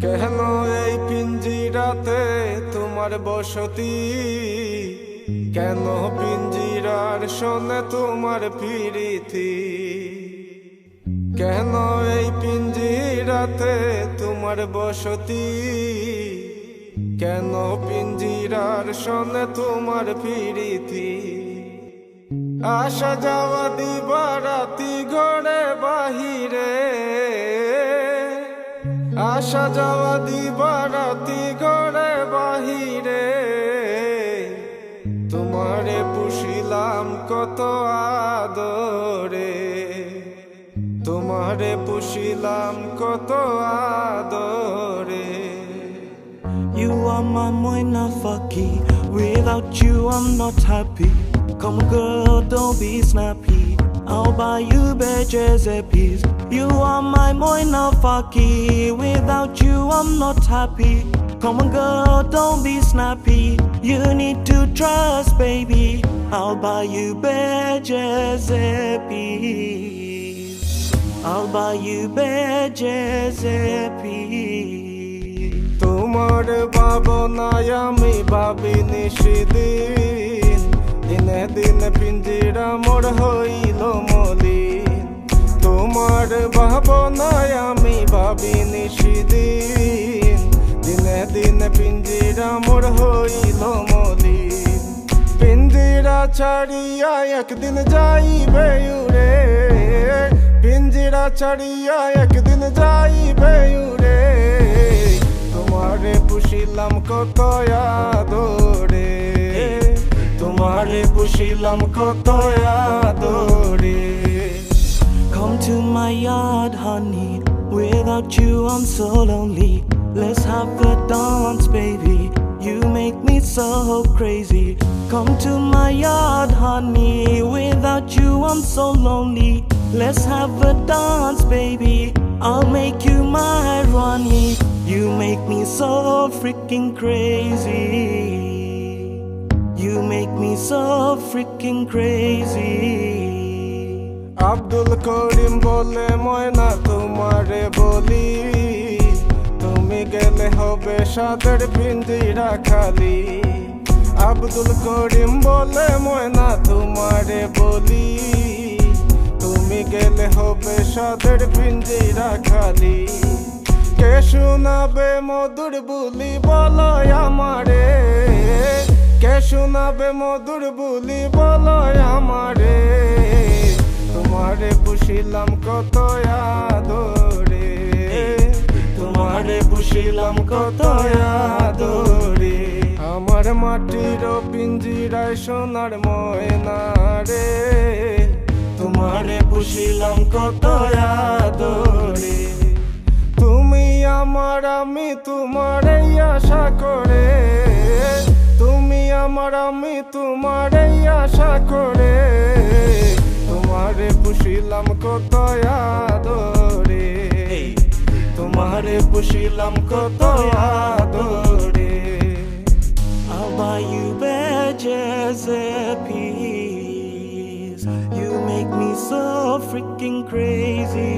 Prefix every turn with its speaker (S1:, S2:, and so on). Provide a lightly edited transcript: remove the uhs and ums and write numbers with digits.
S1: কেন এই পিঞ্জিরাতে তোমার বসতি? কেন পিঞ্জিরার শোনে তোমার প্রীতি? কেন এই পিঞ্জিরাতে তোমার বসতি? কেন পিঞ্জিরার শোনে তোমার প্রীতি? আসা যাওয়া দিবারাতি ঘরে বাহিরে, আসা যাওয়া দিবারাতি ঘরে বাহিরে, তোমারে পুষিলাম কত আদরে, তোমারে পুষিলাম কত আদরে।
S2: You are my moina faki. Without you I'm not happy. Come on girl, don't be snappy. I'll buy you bitches a piece. You are my moina faki. Without you I'm not happy. Come on girl, don't be snappy. You need to trust baby. I'll buy you bitches a piece. I'll buy you bitches a piece.
S1: তোমার ভাবনায় আমি ভাবিনি সেদিন, দিনে দিনে পিঞ্জিরা মোর হইল মলিন। তোমার ভাবনায় আমি ভাবিনি সেদিন, দিনে দিনে পিঞ্জিরা মোর হইল মলিন। পিঞ্জিরা ছাড়িয়া একদিন যাইবে উড়ে, পিঞ্জিরা ছাড়িয়া একদিন যাইবে উড়ে। তোমারে পুষিলাম কত আদরে, তোমারে পুষিলাম কত আদরে।
S2: Come to my yard, honey. Without you, I'm so lonely. Let's have a dance, baby. You make me so crazy. Come to my yard, honey. Without you, I'm so lonely. Let's have a dance, baby. I'll make you my Ronnie. You make me so freaking crazy. You make me so freaking crazy.
S1: Abdul Karim বলে ময়না তোমারে বলি, তুমি গেলে হবে সাদের পিঞ্জিরা খালি। আব্দুল করিম বলে ময়না তোমারে বলি, তুমি গেলে হবে সাদের পিঞ্জিরা খালি। কে শোনাবে মধুর বুলি বলো আমারে, কে শোনাবে মধুর বুলি বলো আমারে। তোমারে পুষিলাম কত আদরে, তোমারে পুষিলাম কত আদরে। আমার মাটির পিঞ্জিরায় সোনার ময়না রে, তোমারে পুষিলাম কত আদরে। তুমি আমার আমি তোমার আশা করে, তুমি আমার আমি তোমার আশা করে। তোমারে পুষিলাম কত আদরে, তোমারে পুষিলাম কত আদরে।
S2: I'll buy you badges a piece. You make me so freaking crazy.